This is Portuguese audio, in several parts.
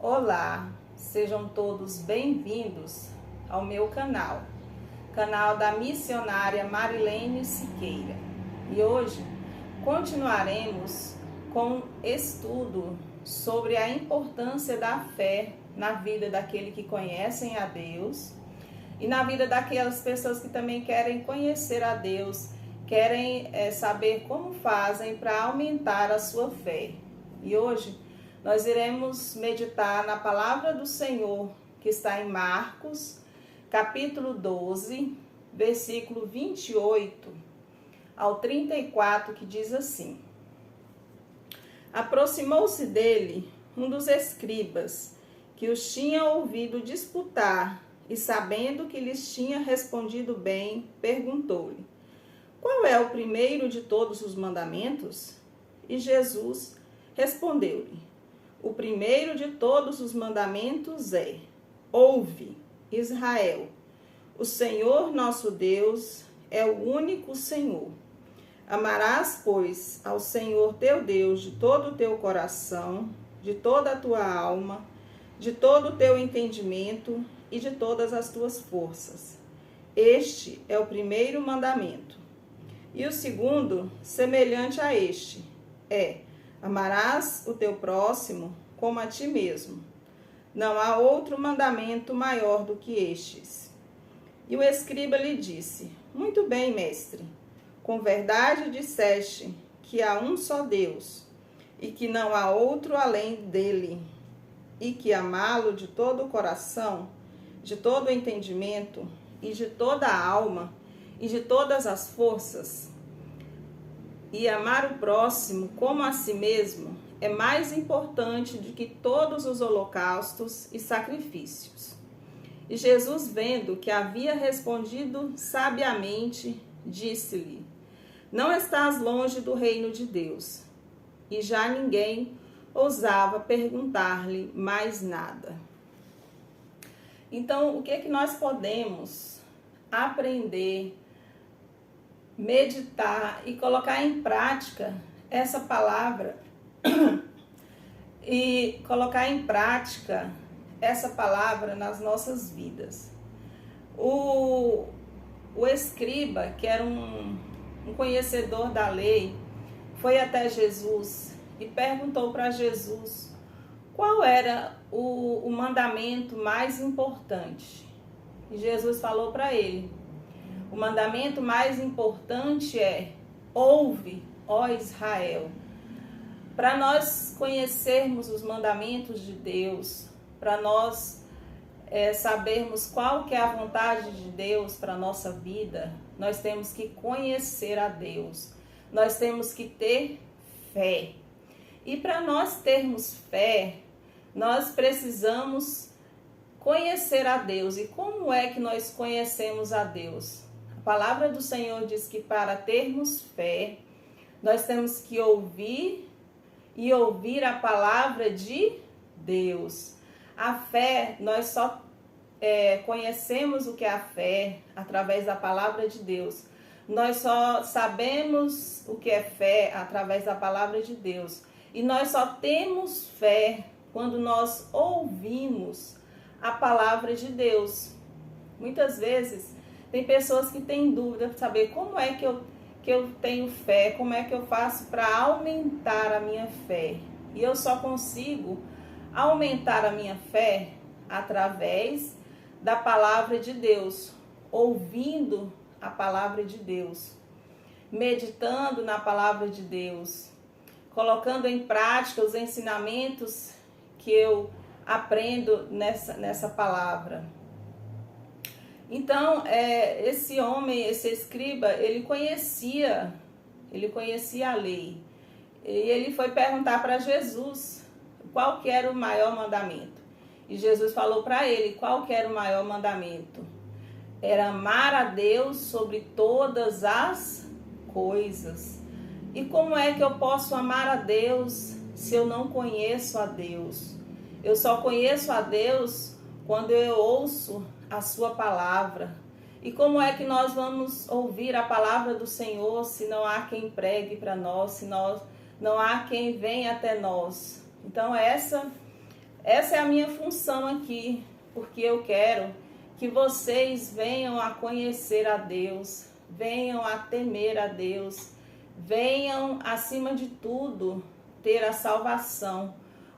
Olá, sejam todos bem-vindos ao meu canal da missionária Marilene Siqueira. E hoje continuaremos com estudo sobre a importância da fé na vida daquele que conhecem a Deus e na vida daquelas pessoas que também querem conhecer a Deus, querem saber como fazem para aumentar a sua fé. E hoje nós iremos meditar na palavra do Senhor, que está em Marcos, capítulo 12, versículo 28 ao 34, que diz assim: Aproximou-se dele um dos escribas, que os tinha ouvido disputar, e sabendo que lhes tinha respondido bem, perguntou-lhe: Qual é o primeiro de todos os mandamentos? E Jesus respondeu-lhe: O primeiro de todos os mandamentos é: Ouve, Israel, o Senhor nosso Deus é o único Senhor. Amarás, pois, ao Senhor teu Deus de todo o teu coração, de toda a tua alma, de todo o teu entendimento e de todas as tuas forças. Este é o primeiro mandamento. E o segundo, semelhante a este, é: amarás o teu próximo como a ti mesmo. Não há outro mandamento maior do que estes. E o escriba lhe disse: Muito bem, mestre, com verdade disseste que há um só Deus, e que não há outro além dele, e que amá-lo de todo o coração, de todo o entendimento, e de toda a alma, e de todas as forças, e amar o próximo como a si mesmo, é mais importante do que todos os holocaustos e sacrifícios. E Jesus, vendo que havia respondido sabiamente, disse-lhe: Não estás longe do reino de Deus. E já ninguém ousava perguntar-lhe mais nada. Então, o que é que nós podemos aprender, meditar e colocar em prática essa palavra e colocar em prática essa palavra nas nossas vidas? O escriba, que era um conhecedor da lei, foi até Jesus e perguntou para Jesus qual era o mandamento mais importante. E Jesus falou para ele: o mandamento mais importante é: ouve, ó Israel. Para nós conhecermos os mandamentos de Deus, para nós sabermos qual que é a vontade de Deus para a nossa vida, nós temos que conhecer a Deus, nós temos que ter fé. E para nós termos fé, nós precisamos conhecer a Deus. E como é que nós conhecemos a Deus? A palavra do Senhor diz que para termos fé, nós temos que ouvir e ouvir a palavra de Deus. A fé, nós só conhecemos o que é a fé através da palavra de Deus. Nós só sabemos o que é fé através da palavra de Deus. E nós só temos fé quando nós ouvimos a palavra de Deus. Muitas vezes tem pessoas que têm dúvida de saber como é que eu tenho fé, como é que eu faço para aumentar a minha fé. E eu só consigo aumentar a minha fé através da palavra de Deus, ouvindo a palavra de Deus, meditando na palavra de Deus, colocando em prática os ensinamentos que eu aprendo nessa palavra. Então, esse homem, esse escriba, ele conhecia a lei. E ele foi perguntar para Jesus qual que era o maior mandamento. E Jesus falou para ele qual que era o maior mandamento. Era amar a Deus sobre todas as coisas. E como é que eu posso amar a Deus se eu não conheço a Deus? Eu só conheço a Deus quando eu ouço a sua palavra. E como é que nós vamos ouvir a palavra do Senhor se não há quem pregue para nós, se não há quem venha até nós? Então essa Essa é a minha função aqui, porque eu quero que vocês venham a conhecer a Deus, venham a temer a Deus, venham, acima de tudo, ter a salvação.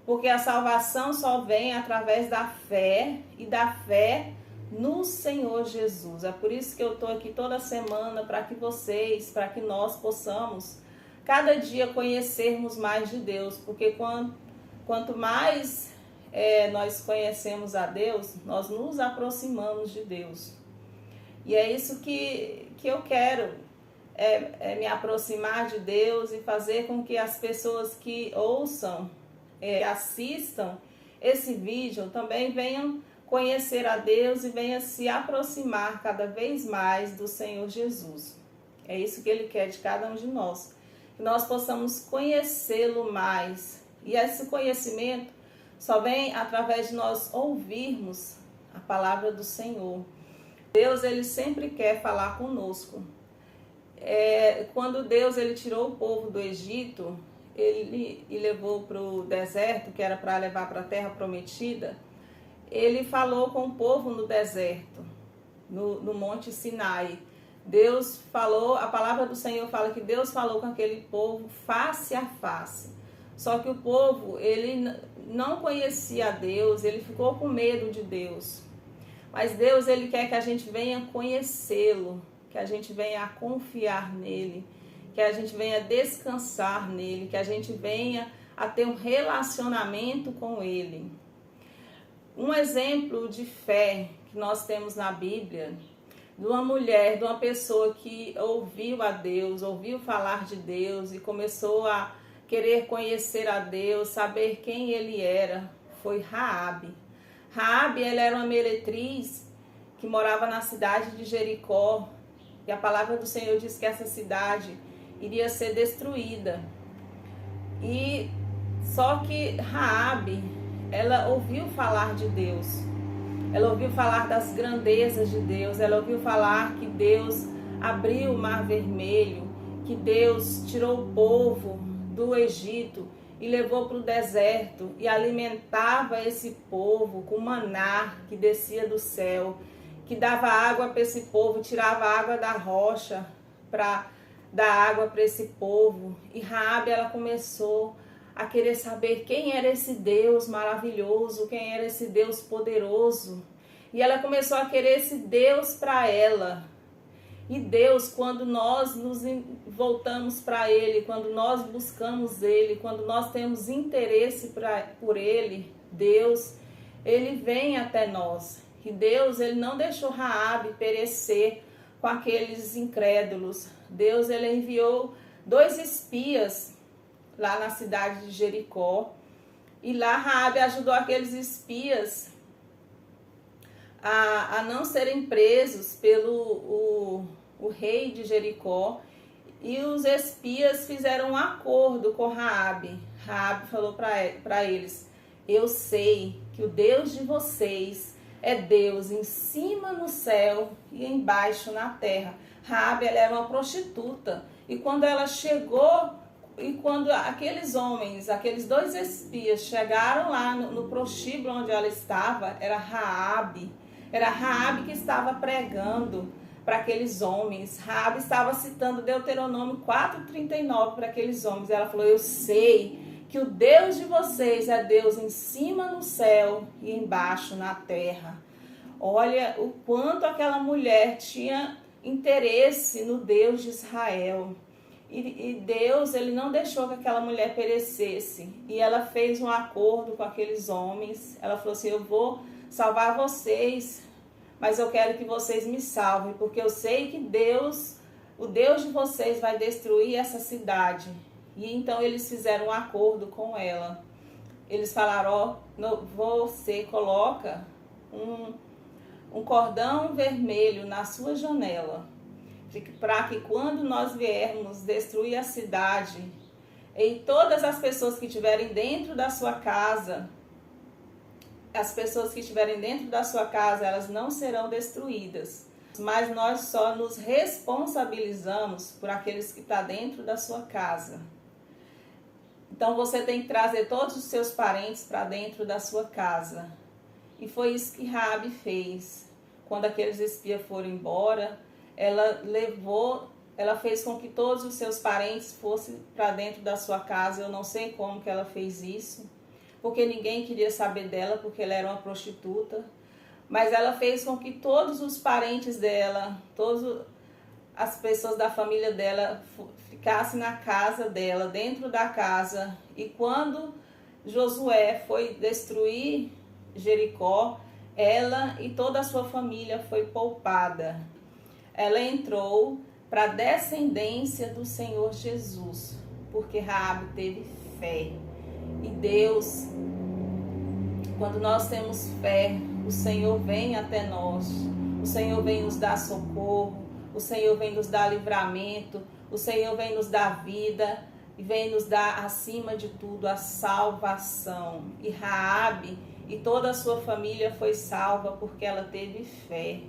Porque a salvação só vem através da fé e da fé no Senhor Jesus. É por isso que eu estou aqui toda semana, para que vocês, para que nós possamos cada dia conhecermos mais de Deus. Porque quanto mais nós conhecemos a Deus, nós nos aproximamos de Deus. E é isso que eu quero, me aproximar de Deus e fazer com que as pessoas que ouçam, assistam esse vídeo, também venham conhecer a Deus e venham se aproximar cada vez mais do Senhor Jesus. É isso que Ele quer de cada um de nós, que nós possamos conhecê-lo mais. E esse conhecimento só vem através de nós ouvirmos a palavra do Senhor. Deus, Ele sempre quer falar conosco. Quando Deus ele tirou o povo do Egito, Ele levou para o deserto, que era para levar para a terra prometida, Ele falou com o povo no deserto, no Monte Sinai. Deus falou, a palavra do Senhor fala que Deus falou com aquele povo face a face. Só que o povo, ele não conhecia a Deus, ele ficou com medo de Deus. Mas Deus, ele quer que a gente venha conhecê-lo, que a gente venha a confiar nele, que a gente venha descansar nele, que a gente venha a ter um relacionamento com ele. Um exemplo de fé que nós temos na Bíblia, de uma mulher, de uma pessoa que ouviu a Deus, ouviu falar de Deus e começou a querer conhecer a Deus, saber quem ele era, foi Raabe. Raabe, ela era uma meretriz que morava na cidade de Jericó, e a palavra do Senhor diz que essa cidade iria ser destruída. E só que Raabe, ela ouviu falar de Deus. Ela ouviu falar das grandezas de Deus, ela ouviu falar que Deus abriu o Mar Vermelho, que Deus tirou o povo do Egito e levou para o deserto e alimentava esse povo com maná que descia do céu, que dava água para esse povo, tirava água da rocha para dar água para esse povo. E Raabe, ela começou a querer saber quem era esse Deus maravilhoso, quem era esse Deus poderoso. E ela começou a querer esse Deus para ela. E Deus, quando nós nos voltamos para Ele, quando nós buscamos Ele, quando nós temos interesse por Ele, Deus, Ele vem até nós. E Deus, Ele não deixou Raabe perecer com aqueles incrédulos. Deus, Ele enviou 2 espias lá na cidade de Jericó. E lá Raabe ajudou aqueles espias a não serem presos pelo o rei de Jericó, e os espias fizeram um acordo com Raabe. Raabe falou para eles: eu sei que o Deus de vocês é Deus em cima no céu e embaixo na terra. Raabe, ela era uma prostituta, e quando ela chegou, e quando aqueles homens, aqueles 2 espias chegaram lá no prostíbulo onde ela estava, era Raabe que estava pregando para aqueles homens. Raabe estava citando Deuteronômio 4:39 para aqueles homens. Ela falou: eu sei que o Deus de vocês é Deus em cima no céu e embaixo na terra. Olha o quanto aquela mulher tinha interesse no Deus de Israel. E Deus, ele não deixou que aquela mulher perecesse. E ela fez um acordo com aqueles homens. Ela falou assim: eu vou salvar vocês, mas eu quero que vocês me salvem, porque eu sei que Deus, o Deus de vocês, vai destruir essa cidade. E então eles fizeram um acordo com ela. Eles falaram: você coloca um cordão vermelho na sua janela, para que quando nós viermos destruir a cidade, e todas as pessoas que estiverem dentro da sua casa, elas não serão destruídas, mas nós só nos responsabilizamos por aqueles que estão dentro da sua casa. Então você tem que trazer todos os seus parentes para dentro da sua casa. E foi isso que Raabe fez. Quando aqueles espias foram embora, ela fez com que todos os seus parentes fossem para dentro da sua casa. Eu não sei como que ela fez isso, porque ninguém queria saber dela, porque ela era uma prostituta. Mas ela fez com que todos os parentes dela, todas as pessoas da família dela ficassem na casa dela, dentro da casa. E quando Josué foi destruir Jericó, ela e toda a sua família foi poupada. Ela entrou para a descendência do Senhor Jesus, porque Raabe teve fé. E Deus, quando nós temos fé, o Senhor vem até nós, o Senhor vem nos dar socorro, o Senhor vem nos dar livramento, o Senhor vem nos dar vida e vem nos dar, acima de tudo, a salvação. E Raabe e toda a sua família foi salva porque ela teve fé.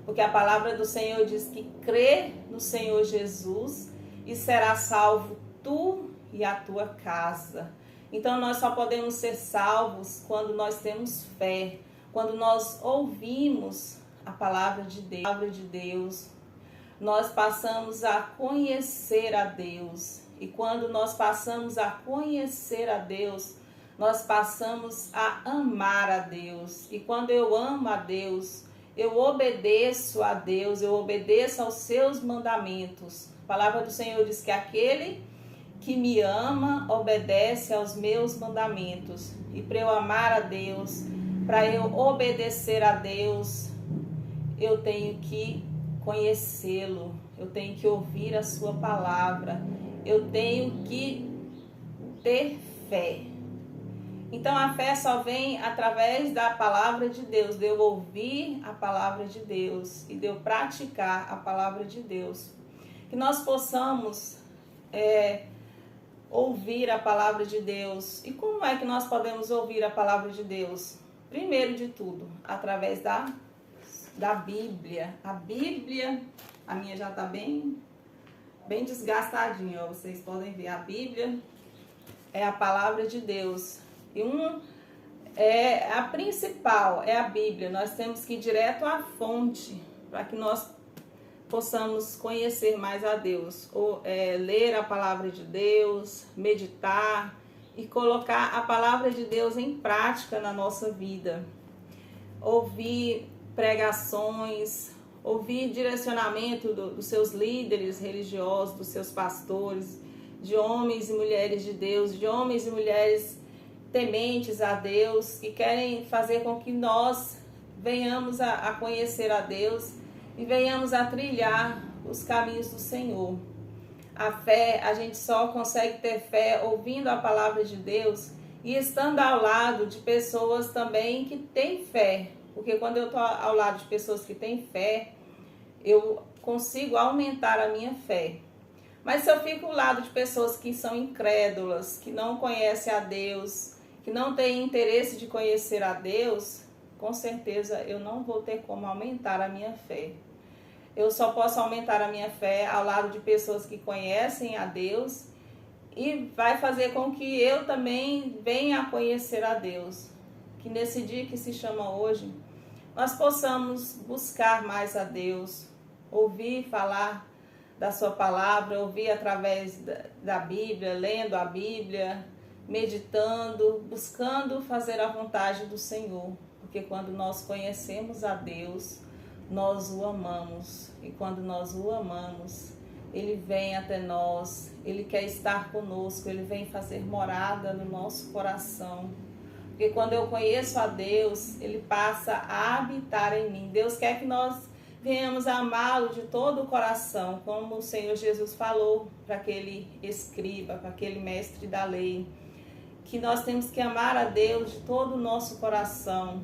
Porque a palavra do Senhor diz que crê no Senhor Jesus e será salvo tu e a tua casa. Então nós só podemos ser salvos quando nós temos fé, quando nós ouvimos a palavra de Deus, nós passamos a conhecer a Deus. E quando nós passamos a conhecer a Deus, nós passamos a amar a Deus. E quando eu amo a Deus, eu obedeço a Deus, eu obedeço aos seus mandamentos. A palavra do Senhor diz que aquele que me ama obedece aos meus mandamentos. E para eu amar a Deus, para eu obedecer a Deus, eu tenho que conhecê-lo, eu tenho que ouvir a sua palavra, eu tenho que ter fé. Então a fé só vem através da palavra de Deus, de eu ouvir a palavra de Deus e de eu praticar a palavra de Deus. Que nós possamos ouvir a palavra de Deus. E como é que nós podemos ouvir a palavra de Deus? Primeiro de tudo, através da Bíblia. A Bíblia, a minha já está bem desgastadinha, ó, vocês podem ver. A Bíblia é a palavra de Deus. E a principal é a Bíblia. Nós temos que ir direto à fonte para que nós possamos conhecer mais a Deus. Ler a palavra de Deus, meditar e colocar a palavra de Deus em prática na nossa vida. Ouvir pregações, ouvir direcionamento dos seus líderes religiosos, dos seus pastores, de homens e mulheres de Deus, de homens e mulheres tementes a Deus, que querem fazer com que nós venhamos a conhecer a Deus e venhamos a trilhar os caminhos do Senhor. A fé, a gente só consegue ter fé ouvindo a palavra de Deus e estando ao lado de pessoas também que têm fé. Porque quando eu estou ao lado de pessoas que têm fé, eu consigo aumentar a minha fé. Mas se eu fico ao lado de pessoas que são incrédulas, que não conhecem a Deus, que não têm interesse de conhecer a Deus, com certeza eu não vou ter como aumentar a minha fé. Eu só posso aumentar a minha fé ao lado de pessoas que conhecem a Deus e vai fazer com que eu também venha a conhecer a Deus. Que nesse dia que se chama hoje, nós possamos buscar mais a Deus, ouvir falar da sua palavra, ouvir através da Bíblia, lendo a Bíblia, meditando, buscando fazer a vontade do Senhor. Porque quando nós conhecemos a Deus, nós o amamos. E quando nós o amamos, Ele vem até nós, Ele quer estar conosco, Ele vem fazer morada no nosso coração. Porque quando eu conheço a Deus, Ele passa a habitar em mim. Deus quer que nós venhamos a amá-lo de todo o coração, como o Senhor Jesus falou para aquele escriba, para aquele mestre da lei, que nós temos que amar a Deus de todo o nosso coração,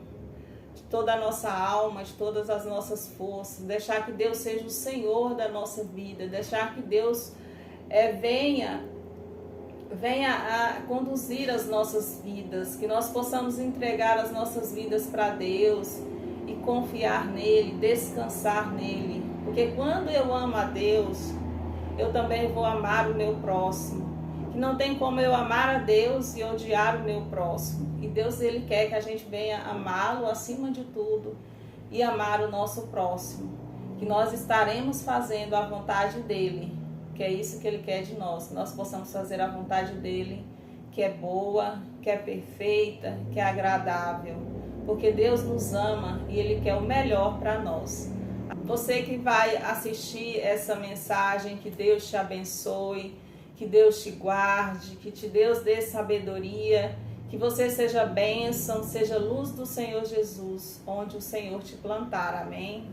de toda a nossa alma, de todas as nossas forças, deixar que Deus seja o Senhor da nossa vida, deixar que Deus venha a conduzir as nossas vidas, que nós possamos entregar as nossas vidas para Deus e confiar nele, descansar nele. Porque quando eu amo a Deus, eu também vou amar o meu próximo. que não tem como eu amar a Deus e odiar o meu próximo. E Deus, Ele quer que a gente venha amá-lo acima de tudo e amar o nosso próximo. Que nós estaremos fazendo a vontade dEle, que é isso que Ele quer de nós. Que nós possamos fazer a vontade dEle, que é boa, que é perfeita, que é agradável. Porque Deus nos ama e Ele quer o melhor para nós. Você que vai assistir essa mensagem, que Deus te abençoe, que Deus te guarde, que Deus dê sabedoria, que você seja bênção, seja luz do Senhor Jesus, onde o Senhor te plantar. Amém?